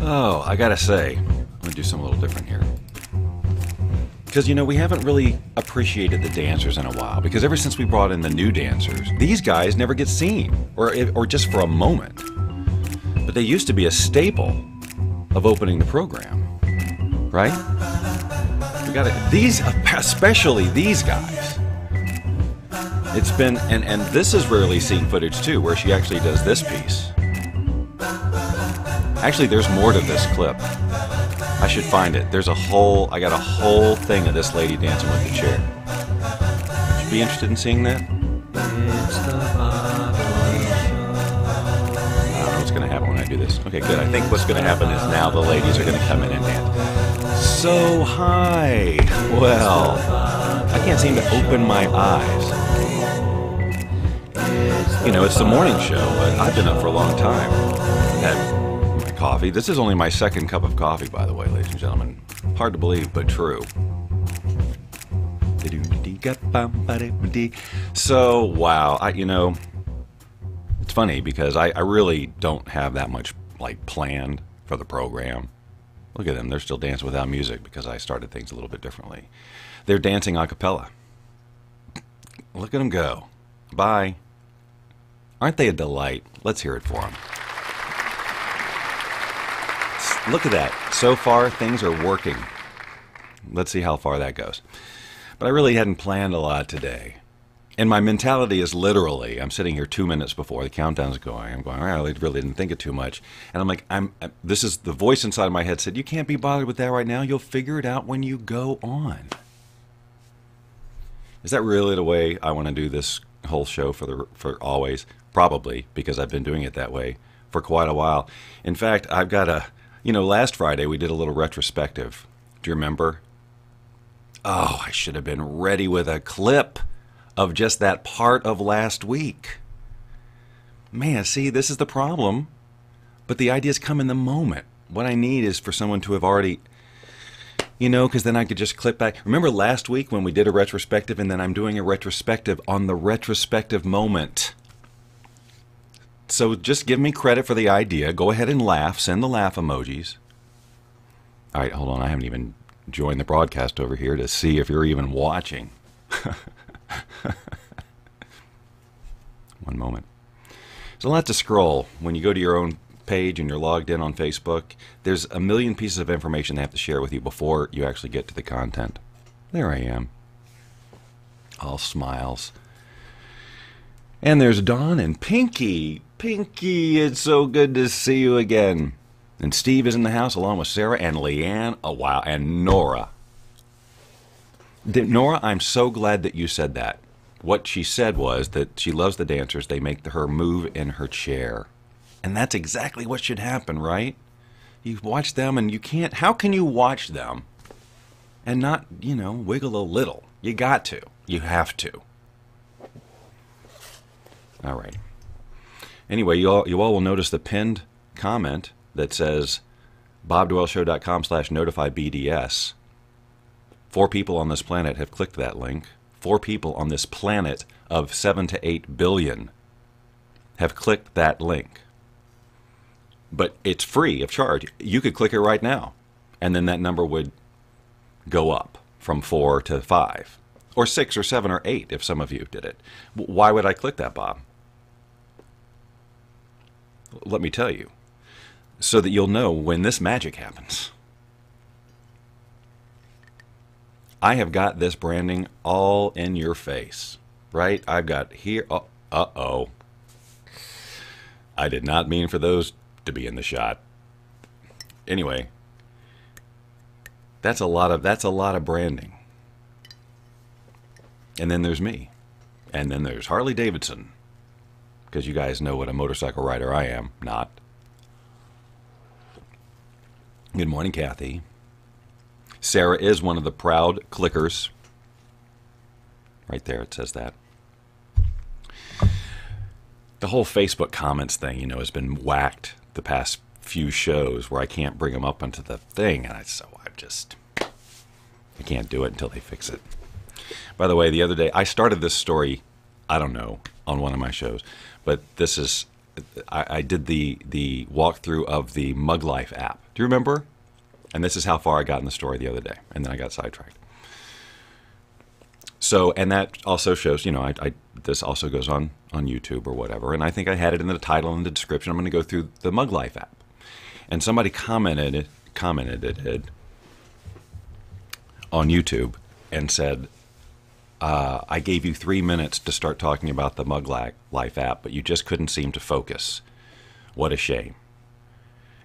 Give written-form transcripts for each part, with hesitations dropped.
Oh, I gotta say, I'm gonna do something a little different here. Because, we haven't really appreciated the dancers in a while. Because ever since we brought in the new dancers, these guys never get seen. Or just for a moment. But they used to be a staple of opening the program. Right? We gotta, especially these guys. It's been, and this is rarely seen footage too, where she actually does this piece. Actually, there's more to this clip. I should find it. I got a whole thing of this lady dancing with the chair. Would you be interested in seeing that? I don't know what's going to happen when I do this. Okay, good. I think what's going to happen is now the ladies are going to come in and dance. So, hi. Well, I can't seem to open my eyes. It's the morning show, but I've been up for a long time. Had my coffee. This is only my second cup of coffee, by the way, ladies and gentlemen. Hard to believe, but true. So, wow. It's funny because I really don't have that much, planned for the program. Look at them. They're still dancing without music because I started things a little bit differently. They're dancing a cappella. Look at them go. Bye. Aren't they a delight? Let's hear it for them. Look at that. So far, things are working. Let's see how far that goes. But I really hadn't planned a lot today. And my mentality is literally, I'm sitting here 2 minutes before the countdown's going. I'm going, I really didn't think it too much. And I'm like, this is the voice inside my head said, you can't be bothered with that right now. You'll figure it out when you go on. Is that really the way I want to do this whole show for always? Probably, because I've been doing it that way for quite a while. In fact, I've got last Friday we did a little retrospective. Do you remember? Oh, I should have been ready with a clip of just that part of last week. Man, see, this is the problem. But the ideas come in the moment. What I need is for someone to have already, because then I could just clip back. Remember last week when we did a retrospective and then I'm doing a retrospective on the retrospective moment. So just give me credit for the idea. Go ahead and laugh. Send the laugh emojis. All right, hold on. I haven't even joined the broadcast over here to see if you're even watching. One moment. There's a lot to scroll. When you go to your own page and you're logged in on Facebook, there's a million pieces of information they have to share with you before you actually get to the content. There I am. All smiles. And there's Dawn and Pinky. Pinky, it's so good to see you again. And Steve is in the house along with Sarah and Leanne. Oh, wow. And Nora. Nora, I'm so glad that you said that. What she said was that she loves the dancers. They make her move in her chair. And that's exactly what should happen, right? You watch them and you can't... How can you watch them and not, wiggle a little? You got to. You have to. All right. Anyway, you all will notice the pinned comment that says bobdoyleshow.com/notifybds. 4 people on this planet have clicked that link. 4 people on this planet of 7 to 8 billion have clicked that link. But it's free of charge. You could click it right now, and then that number would go up from 4 to 5, or 6 or 7 or 8 if some of you did it. Why would I click that, Bob? Let me tell you, so that you'll know when this magic happens. I have got this branding all in your face, right? I've got here, uh-oh. I did not mean for those to be in the shot. Anyway, that's a lot of branding. And then there's me. And then there's Harley Davidson. Because you guys know what a motorcycle rider I am. Not. Good morning, Kathy. Sarah is one of the proud clickers. Right there, it says that. The whole Facebook comments thing, has been whacked the past few shows where I can't bring them up onto the thing. And I can't do it until they fix it. By the way, the other day, I started this story, I don't know, on one of my shows. But this is, I did the walkthrough of the Mug Life app. Do you remember? And this is how far I got in the story the other day, and then I got sidetracked. So, and that also shows, you know, this also goes on YouTube or whatever, and I think I had it in the title and the description. I'm going to go through the Mug Life app, and somebody commented it on YouTube and said, I gave you 3 minutes to start talking about the Mug Life app, but you just couldn't seem to focus. What a shame.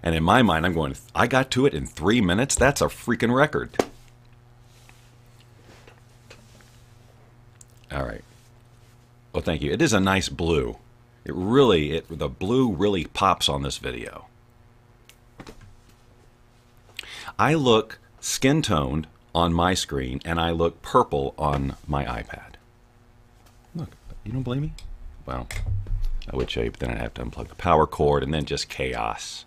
And in my mind, I'm going, I got to it in 3 minutes? That's a freaking record. All right. Well, thank you. It is a nice blue. The blue really pops on this video. I look skin-toned on my screen, and I look purple on my iPad. Look, you don't believe me? Well, I would show you, but then I'd have to unplug the power cord, and then just chaos.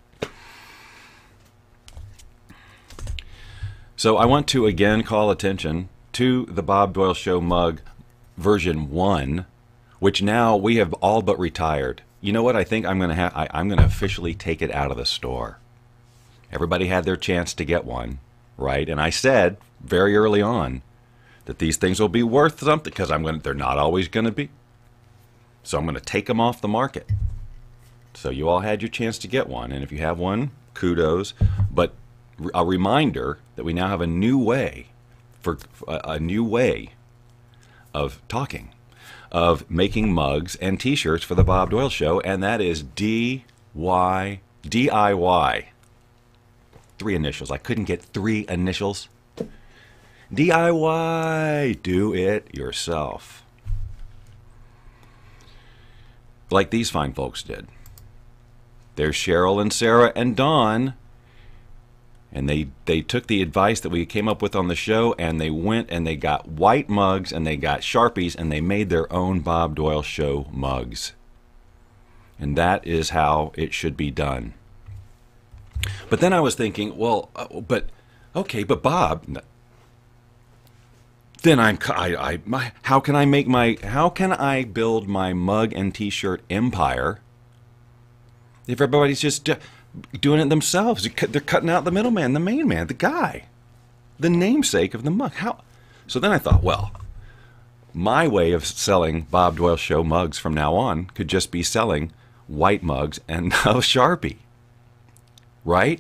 So I want to again call attention to the Bob Doyle Show mug version 1, which now we have all but retired. You know what? I think I'm going to officially take it out of the store. Everybody had their chance to get one, right? And I said very early on that these things will be worth something because they're not always going to be. So I'm going to take them off the market. So you all had your chance to get one, and if you have one, kudos. But a reminder that we now have a new way of talking, of making mugs and T-shirts for the Bob Doyle Show, and that is DIY. 3 initials. I couldn't get 3 initials. DIY. Do it yourself. Like these fine folks did. There's Cheryl and Sarah and Dawn. And they took the advice that we came up with on the show, and they went and they got white mugs and they got Sharpies, and they made their own Bob Doyle Show mugs. And that is how it should be done. But then I was thinking, well, but Bob, then how can I build my mug and T-shirt empire if everybody's just doing it themselves? They're cutting out the middleman, the main man, the guy, the namesake of the mug. How? So then I thought, well, my way of selling Bob Doyle Show mugs from now on could just be selling white mugs and a Sharpie, right?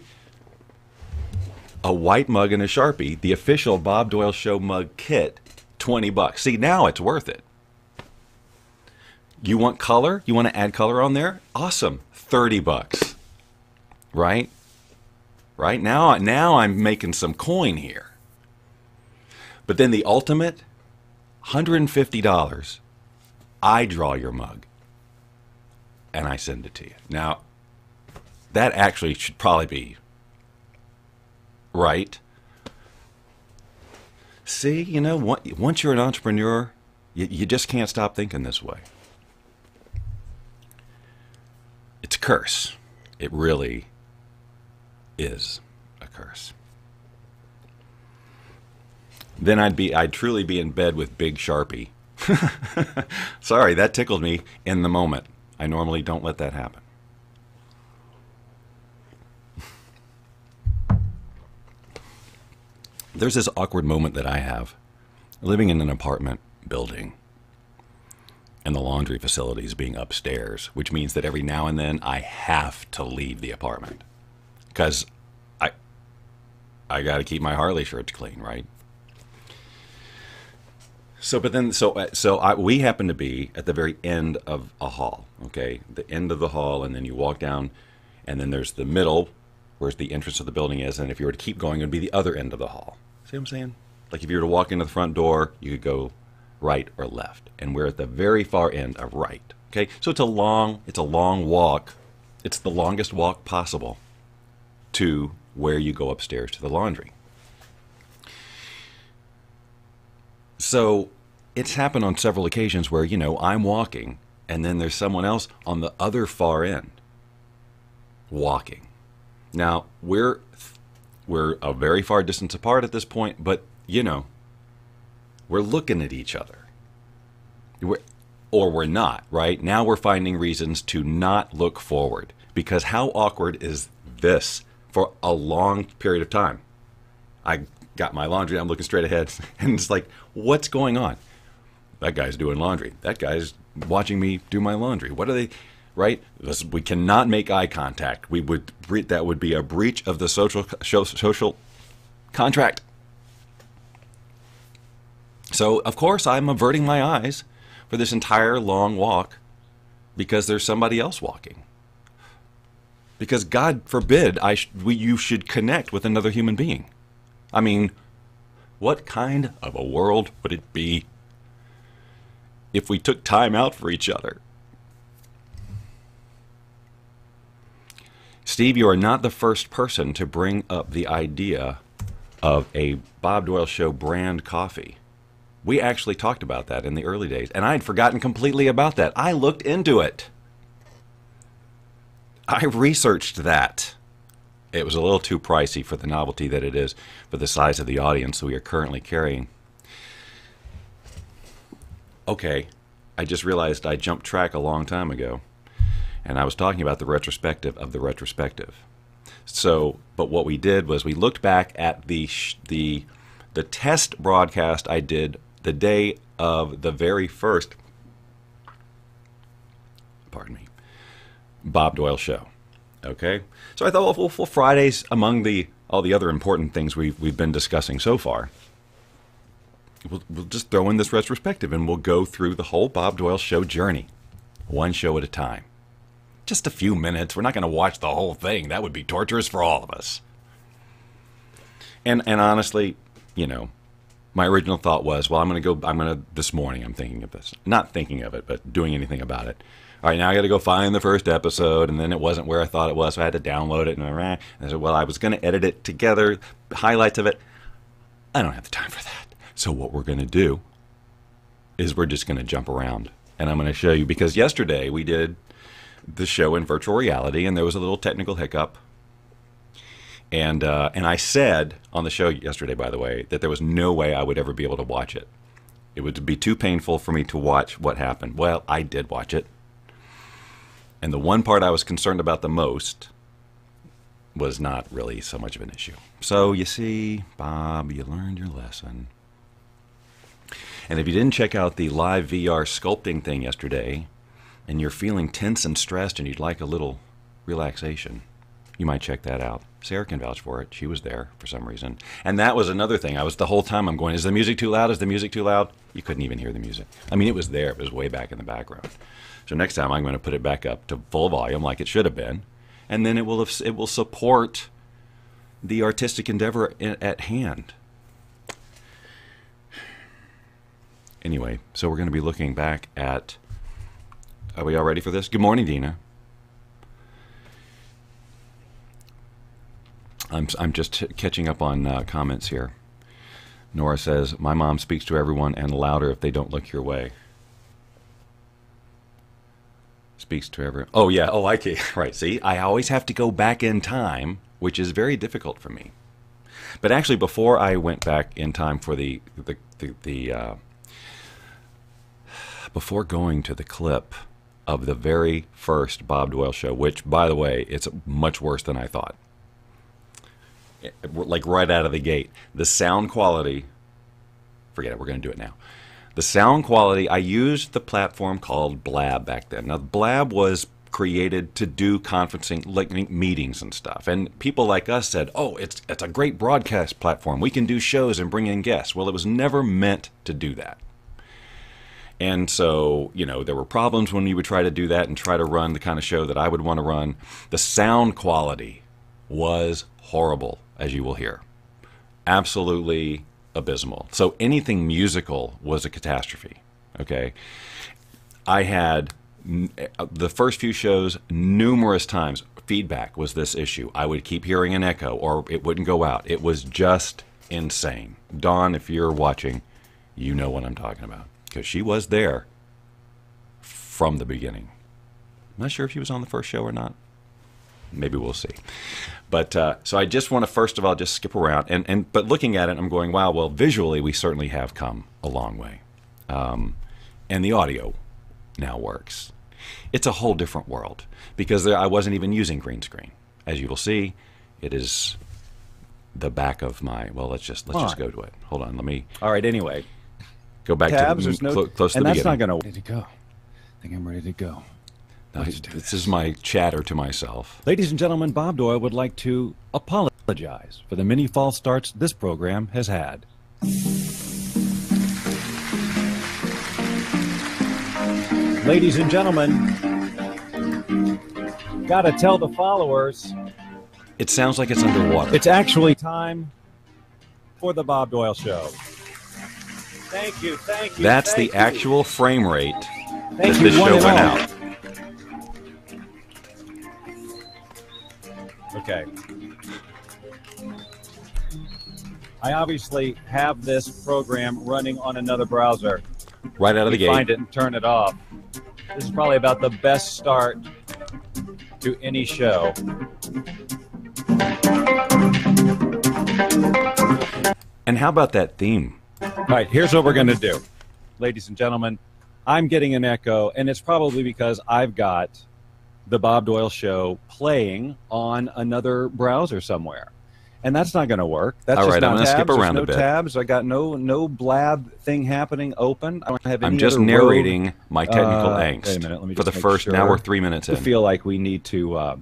A white mug and a Sharpie, the official Bob Doyle Show mug kit, $20. See, now it's worth it. You want color? You want to add color on there? Awesome, $30. Right? Right? Now I'm making some coin here. But then the ultimate, $150. I draw your mug. And I send it to you. Now, that actually should probably be right. See, you know, once you're an entrepreneur, you just can't stop thinking this way. It's a curse. It really is a curse. Then I'd truly be in bed with Big Sharpie. Sorry, that tickled me in the moment. I normally don't let that happen. There's this awkward moment that I have living in an apartment building and the laundry facilities being upstairs, which means that every now and then I have to leave the apartment because I got to keep my Harley shirts clean, right? We happen to be at the very end of a hall, okay? The end of the hall, and then you walk down, and then there's the middle, where the entrance of the building is, and if you were to keep going, it would be the other end of the hall. See what I'm saying? Like if you were to walk into the front door, you could go right or left, and we're at the very far end of right, okay? So it's a long walk. It's the longest walk possible to where you go upstairs to the laundry. So it's happened on several occasions where, you know, I'm walking and then there's someone else on the other far end walking. Now, we're a very far distance apart at this point, but, you know, we're looking at each other. Or we're not, right? Now we're finding reasons to not look forward. Because how awkward is this for a long period of time. I got my laundry, I'm looking straight ahead, and it's like, what's going on? That guy's doing laundry. That guy's watching me do my laundry. What are they, right? We cannot make eye contact. That would be a breach of the social contract. So, of course, I'm averting my eyes for this entire long walk because there's somebody else walking. Because God forbid you should connect with another human being. I mean, what kind of a world would it be if we took time out for each other? Steve, you are not the first person to bring up the idea of a Bob Doyle Show brand coffee. We actually talked about that in the early days, and I had forgotten completely about that. I looked into it. I researched that. It was a little too pricey for the novelty that it is for the size of the audience we are currently carrying. Okay, I just realized I jumped track a long time ago, and I was talking about the retrospective of the retrospective. So, but what we did was we looked back at the test broadcast I did the day of the very first, Bob Doyle Show. Okay, so I thought, well, Fridays, among all the other important things we've been discussing so far, we'll just throw in this retrospective and we'll go through the whole Bob Doyle Show journey, one show at a time. Just a few minutes. We're not going to watch the whole thing. That would be torturous for all of us. And honestly, my original thought was, well, this morning I'm thinking of this. Not thinking of it, but doing anything about it. All right, now I got to go find the first episode, and then it wasn't where I thought it was, so I had to download it, and I said, well, I was going to edit it together, highlights of it. I don't have the time for that. So what we're going to do is we're just going to jump around, and I'm going to show you, because yesterday we did the show in virtual reality, and there was a little technical hiccup. And I said on the show yesterday, by the way, that there was no way I would ever be able to watch it. It would be too painful for me to watch what happened. Well, I did watch it. And the one part I was concerned about the most was not really so much of an issue. So you see, Bob, you learned your lesson. And if you didn't check out the live VR sculpting thing yesterday, and you're feeling tense and stressed and you'd like a little relaxation, you might check that out. Sarah can vouch for it. She was there for some reason. And that was another thing. The whole time I'm going, is the music too loud? Is the music too loud? You couldn't even hear the music. I mean, it was there. It was way back in the background. So next time I'm going to put it back up to full volume like it should have been. And then it will support the artistic endeavor at hand. Anyway, so we're going to be looking back at... Are we all ready for this? Good morning, Dina. I'm just catching up on comments here. Nora says, my mom speaks to everyone and louder if they don't look your way. Speaks to everyone. Oh, yeah. Oh, I can. Right. See, I always have to go back in time, which is very difficult for me. But actually, before I went back in time for before going to the clip of the very first Bob Doyle Show, which, by the way, it's much worse than I thought. Like right out of the gate. The sound quality, forget it, we're going to do it now. The sound quality, I used the platform called Blab back then. Now, Blab was created to do conferencing, like meetings and stuff. And people like us said, oh, it's a great broadcast platform. We can do shows and bring in guests. Well, it was never meant to do that. And so, there were problems when you would try to do that and try to run the kind of show that I would want to run. The sound quality was horrible, as you will hear. Absolutely abysmal. So anything musical was a catastrophe. Okay? I had the first few shows numerous times. Feedback was this issue. I would keep hearing an echo or it wouldn't go out. It was just insane. Dawn, if you're watching, you know what I'm talking about. Because she was there from the beginning. I'm not sure if she was on the first show or not. Maybe we'll see. But so I just want to first of all just skip around. But looking at it, I'm going, wow, well, visually we certainly have come a long way. And the audio now works. It's a whole different world because I wasn't even using green screen. As you will see, It is the back of my. Well, let's just go to it. Hold on, let me. All right. Anyway, go back tabs, to there's no, close to and the that's beginning. not going to. Ready to go. I think I'm ready to go. Now, this is my chatter to myself. Ladies and gentlemen, Bob Doyle would like to apologize for the many false starts this program has had. Ladies and gentlemen, gotta tell the followers, It sounds like it's underwater. it's actually time for the Bob Doyle Show. Thank you, thank you. That's thank the you. actual frame rate Thank that you, this one show and went all. out. Okay. I obviously have this program running on another browser. Right out of the gate. Find it and turn it off. This is probably about the best start to any show. And how about that theme? All right, here's what we're going to do. Ladies and gentlemen, I'm getting an echo, and it's probably because I've got the Bob Doyle Show playing on another browser somewhere. And that's not going to work. That's All just right, not I'm gonna tabs. skip There's around no a bit. tabs. I got no blab thing happening open. I don't have any I'm just other narrating road. my technical Wait angst a minute, let me for just the make first. Now sure. we're 3 minutes I in. feel like we need to.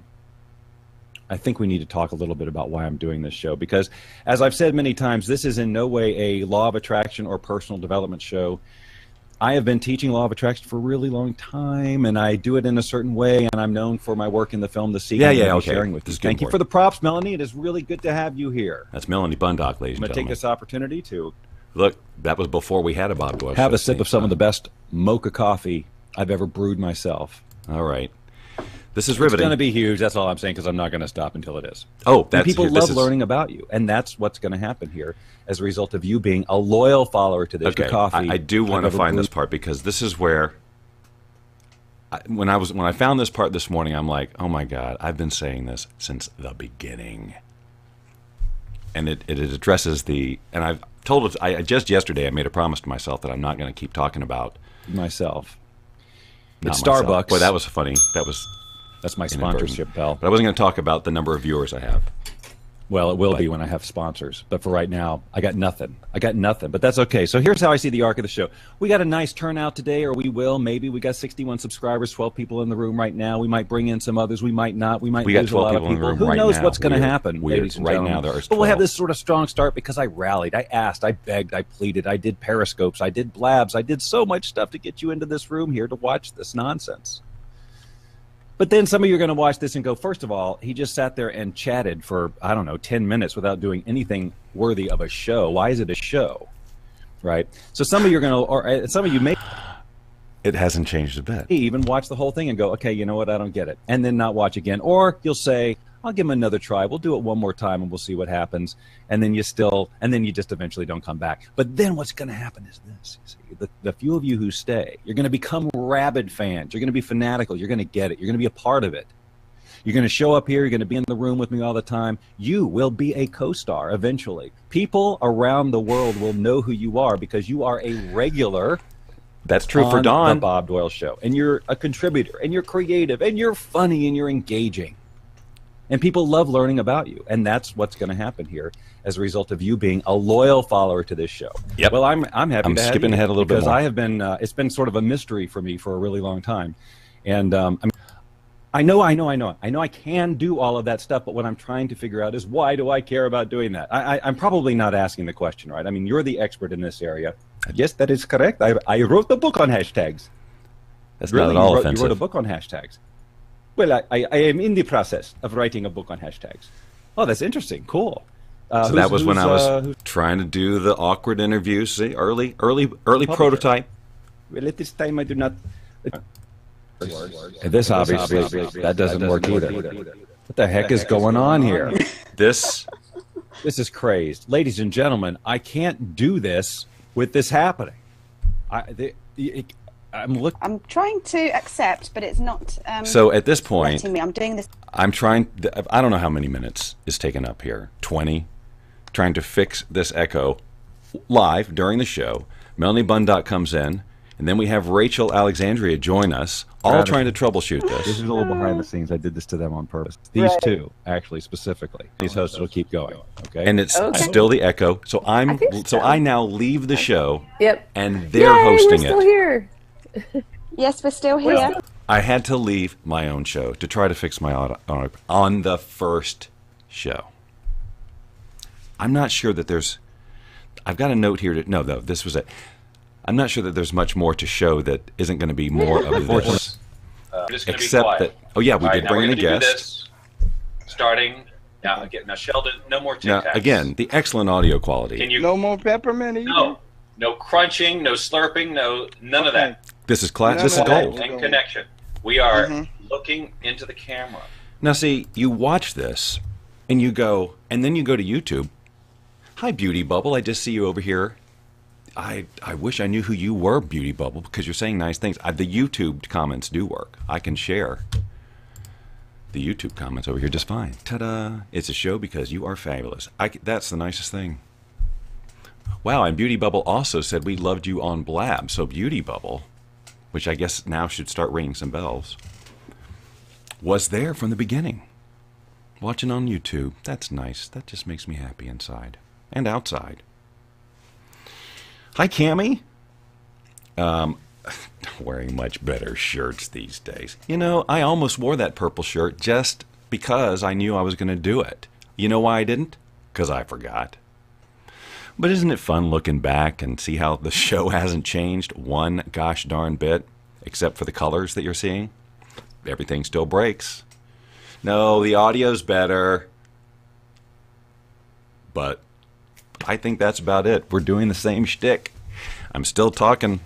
I think we need to talk a little bit about why I'm doing this show because, as I've said many times, this is in no way a law of attraction or personal development show. I have been teaching law of attraction for a really long time, and I do it in a certain way, and I'm known for my work in the film The Secret. Yeah, I'm okay. sharing with This you. is getting Thank you boring. for the props, Melanie. It is really good to have you here. That's Melanie Bundock, ladies I'm and going to take gentlemen. this opportunity to Look, that was before we had a Bob Doyle have show, a sip Steve. of some of the best mocha coffee I've ever brewed myself. All right. This is It's riveting. going to be huge. That's all I'm saying because I'm not going to stop until it is. Oh, And that's people this love is- learning about you, and that's what's going to happen here as a result of you being a loyal follower to this Okay, coffee. I do want to I've ever find this brewed. part because this is where, when I found this part this morning, I'm like, oh my God, I've been saying this since the beginning, and it addresses the. And I've told it. I just yesterday I made a promise to myself that I'm not going to keep talking about myself. not It's myself. Starbucks. Boy, that was funny. That was That's my inadvertent. sponsorship, pal. But I wasn't going to talk about the number of viewers I have. Well, it will be when I have sponsors. But for right now, I got nothing. But that's okay. So here's how I see the arc of the show. We got a nice turnout today, or we will. Maybe we got 61 subscribers, 12 people in the room right now. We might bring in some others. We might not. We might We got lose a 12 lot of people in the people. room Who right knows now. what's going to Weird. happen, Weird. ladies and Right gentlemen. now there's But we'll have 12. this sort of strong start because I rallied. I asked. I begged. I pleaded. I did periscopes. I did blabs. I did so much stuff to get you into this room here to watch this nonsense. But then some of you are going to watch this and go, first of all, he just sat there and chatted for, 10 minutes without doing anything worthy of a show. Why is it a show? Right? So some of you are going to, or some of you may It hasn't changed a bit. even watch the whole thing and go, okay, you know what, I don't get it. And then not watch again. Or you'll say, I'll give him another try. We'll do it one more time and we'll see what happens. And then you just eventually don't come back. But then what's going to happen is this. You see, the few of you who stay, you're going to become rabid fans. You're going to be fanatical. You're going to get it. You're going to be a part of it. You're going to show up here. You're going to be in the room with me all the time. You will be a co-star eventually. People around the world will know who you are because you are a regular That's true for on Dawn. the Bob Doyle Show. And you're a contributor, and you're creative, and you're funny, and you're engaging. And people love learning about you. And that's what's going to happen here as a result of you being a loyal follower to this show. Yep. Well, I'm happy I'm to have skipping you ahead a little bit because more. I have been, it's been sort of a mystery for me for a really long time. And I know I can do all of that stuff, but what I'm trying to figure out is why do I care about doing that? I'm probably not asking the question, right? I mean, you're the expert in this area. Yes, that is correct. I wrote the book on hashtags. That's Really? not at all You offensive. wrote a book on hashtags. Well, I am in the process of writing a book on hashtags. Oh, that's interesting. Cool. So that was when I was trying to do the awkward interview. See, early prototype. Well, at this time, I do not. This obviously that doesn't work either. What the heck is going on here? This This is crazed, ladies and gentlemen. I can't do this with this happening. I'm trying to accept, but it's not. So at this point, letting me. I'm doing this. I'm trying. I don't know how many minutes is taken up here. 20. Trying to fix this echo live during the show. Melanie Bundock comes in And then we have Rachel Alexandria join us, all Travis. trying to troubleshoot This this. is a little behind the scenes. I did this to them on purpose. These Right. two, actually, specifically. These hosts will keep going. Okay. And it's Okay. still the echo. So I think so so. I now leave the show Yep. and they're Yay, hosting we're still it. here. Yes, we're still here. I had to leave my own show to try to fix my audio on the first show. I'm not sure that there's. I've got a note here to. No, this was it. I'm not sure that there's much more to show that isn't going to be more of this. We're just going to be Except quiet. that. Oh, yeah, we All did right, bring in a now we're gonna do guest. this, starting now. Again, now Sheldon, no more Tic Now, Tacs. again, the excellent audio quality. Can you? No more peppermint either? No crunching, no slurping, none of that. This is class. None This is of that. gold. And connection. We are Mm-hmm. looking into the camera. Now, see, you watch this, and you go, and then you go to YouTube. Hi, Beauty Bubble. I just see you over here. I wish I knew who you were, Beauty Bubble, because you're saying nice things. The YouTube comments do work. I can share the YouTube comments over here just fine. Ta-da! It's a show because you are fabulous. That's the nicest thing. Wow, and Beauty Bubble also said we loved you on Blab. So Beauty Bubble, which I guess now should start ringing some bells, was there from the beginning. Watching on YouTube. That's nice. That just makes me happy inside and outside. Hi, Cammie. Wearing much better shirts these days. You know, I almost wore that purple shirt just because I knew I was going to do it. You know why I didn't? Because I forgot. But isn't it fun looking back and see how the show hasn't changed one gosh darn bit, except for the colors that you're seeing? Everything still breaks. No, the audio's better. But I think that's about it. We're doing the same shtick. I'm still talking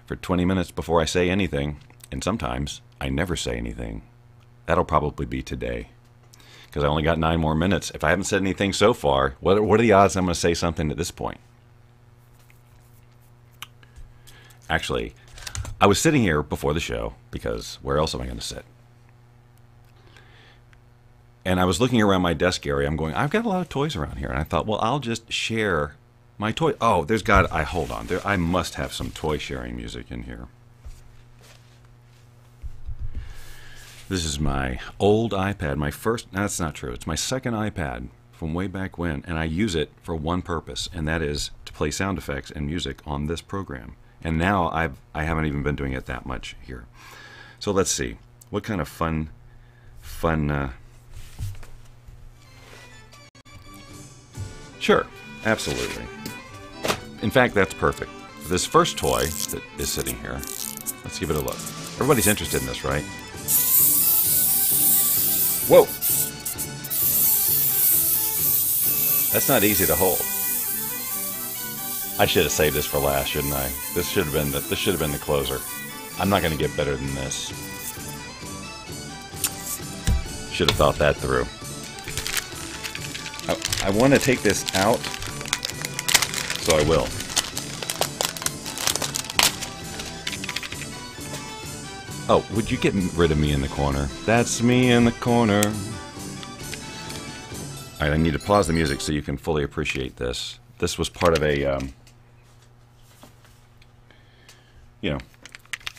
for 20 minutes before I say anything, and sometimes I never say anything. That'll probably be today, because I only got 9 more minutes. If I haven't said anything so far, what are the odds I'm going to say something at this point? Actually, I was sitting here before the show, because where else am I going to sit? And I was looking around my desk area. I'm going, I've got a lot of toys around here. And I thought, well, I'll just share my toy. Oh, hold on. I must have some toy sharing music in here. This is my old iPad. That's not true. It's my second iPad from way back when. And I use it for one purpose, and that is to play sound effects and music on this program. And now I haven't even been doing it that much here. So let's see. What kind of fun Sure, absolutely. In fact, that's perfect. This first toy that is sitting here, let's give it a look. Everybody's interested in this, right? Whoa! That's not easy to hold. I should have saved this for last, shouldn't I? This should have been the closer. I'm not going to get better than this. Should have thought that through. I want to take this out, so I will. Oh, would you get rid of me in the corner? That's me in the corner. All right, I need to pause the music so you can fully appreciate this. This was part of a, a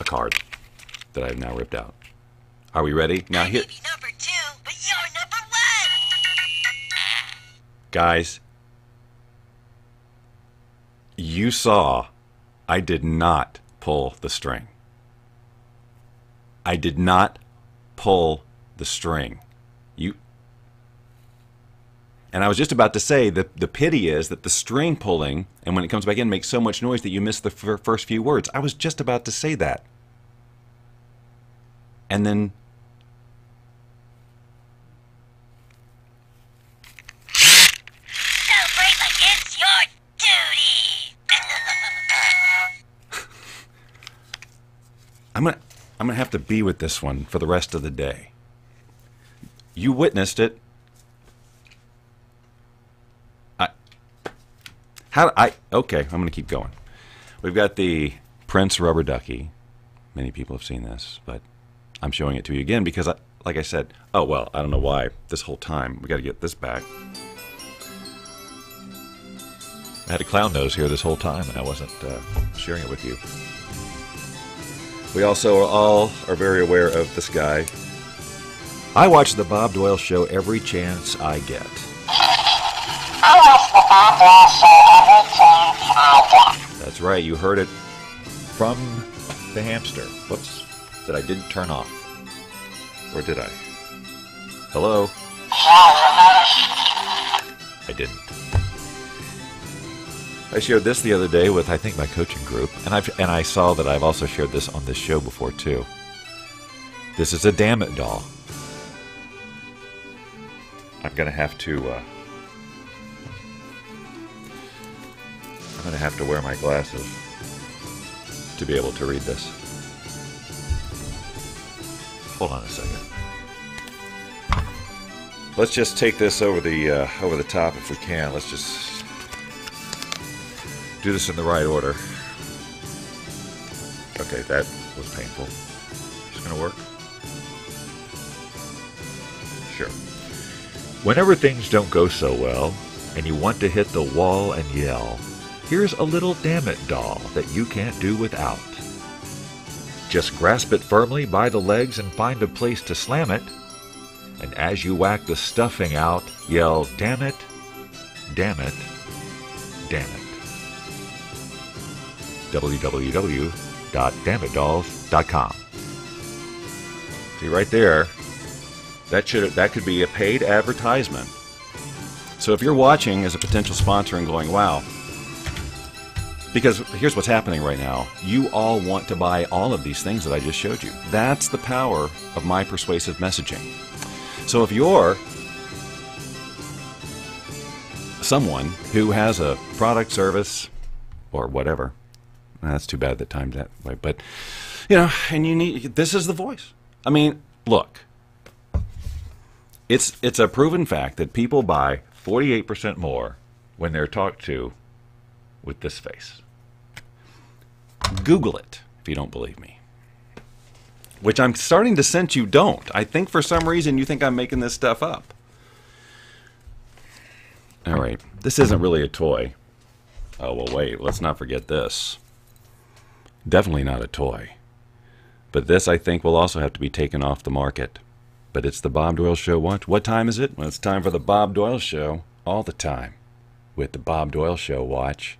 card that I've now ripped out. Are we ready? Now here. Number 2, but you're number 1. Guys, you saw I did not pull the string. I did not pull the string. And I was just about to say that the pity is that the string pulling, and when it comes back in, makes so much noise that you miss the first few words. I was just about to say that. And then Celebrate like it's your duty. I'm gonna have to be with this one for the rest of the day. You witnessed it. Okay, I'm gonna keep going. We've got the Prince rubber ducky. Many people have seen this, but I'm showing it to you again because, like I said, oh well, I don't know why. This whole time we got to get this back. I had a clown nose here this whole time, and I wasn't sharing it with you. We also all are very aware of this guy. I watch the Bob Doyle Show every chance I get. That's right, you heard it from the hamster. Whoops, that I didn't turn off. Or did I? Hello? I didn't. I shared this the other day with, I think, my coaching group, and I saw that I've also shared this on this show before too. This is a Damn It doll. I'm gonna have to wear my glasses to be able to read this. Hold on a second. Let's just take this over the top if we can. Let's just do this in the right order. Okay, that was painful. Is it gonna work? Sure. Whenever things don't go so well, and you want to hit the wall and yell, here's a little Damn It doll that you can't do without. Just grasp it firmly by the legs and find a place to slam it, and as you whack the stuffing out, yell, damn it, damn it, damn it. www.damnitdolls.com. See right there, that could be a paid advertisement. So if you're watching as a potential sponsor and going, wow, because here's what's happening right now. You all want to buy all of these things that I just showed you. That's the power of my persuasive messaging. So if you're someone who has a product, service, or whatever, that's too bad that timed that way, but, you know, and you need, this is the voice. I mean, look, it's a proven fact that people buy 48% more when they're talked to with this face. Google it if you don't believe me. Which I'm starting to sense you don't. I think for some reason you think I'm making this stuff up. All right, this isn't really a toy. Oh, well, wait, let's not forget this. Definitely not a toy. But this, I think, will also have to be taken off the market. But it's the Bob Doyle Show. What time is it? Well, it's time for the Bob Doyle Show all the time with the Bob Doyle Show watch,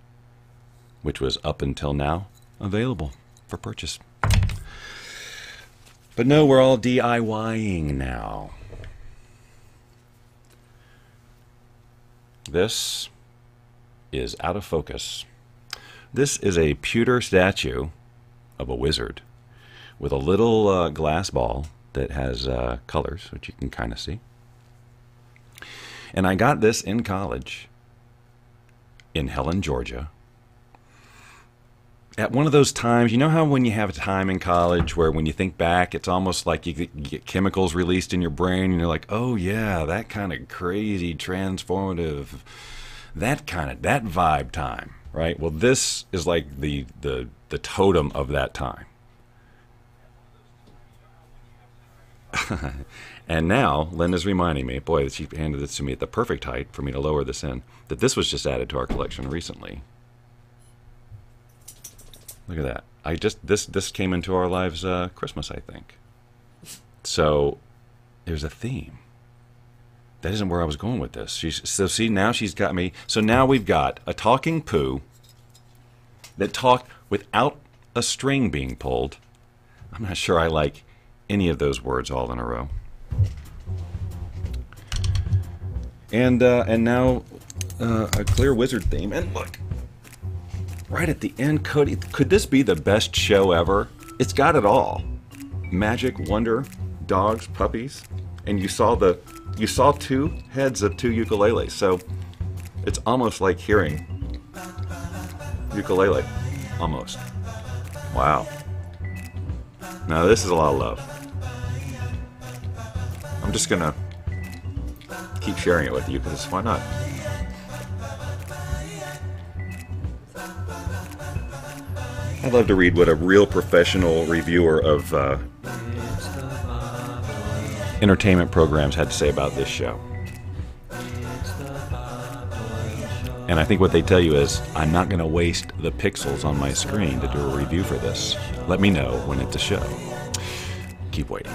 which was up until now available for purchase. But no, we're all DIYing now. This is out of focus. This is a pewter statue of a wizard with a little glass ball that has colors, which you can kind of see. And I got this in college in Helen, Georgia. At one of those times, you know how when you have a time in college where when you think back, it's almost like you get chemicals released in your brain and you're like, oh yeah, that kind of crazy, transformative, that vibe time, right? Well, this is like the totem of that time. And now, Linda's reminding me, boy, she handed this to me at the perfect height for me to lower this in, that this was just added to our collection recently. Look at that. This came into our lives Christmas, I think. So there's a theme. That isn't where I was going with this. So see, now she's got me. So now we've got a talking poo that talked without a string being pulled. I'm not sure I like any of those words all in a row. And now a clear wizard theme. And look. Right at the end, could this be the best show ever? It's got it all. Magic, wonder, dogs, puppies, and you saw two heads of two ukuleles. So it's almost like hearing ukulele. Almost. Wow. Now this is a lot of love. I'm just gonna keep sharing it with you because why not? I'd love to read what a real professional reviewer of entertainment programs had to say about this show. And I think what they tell you is, I'm not going to waste the pixels on my screen to do a review for this. Let me know when it's a show. Keep waiting.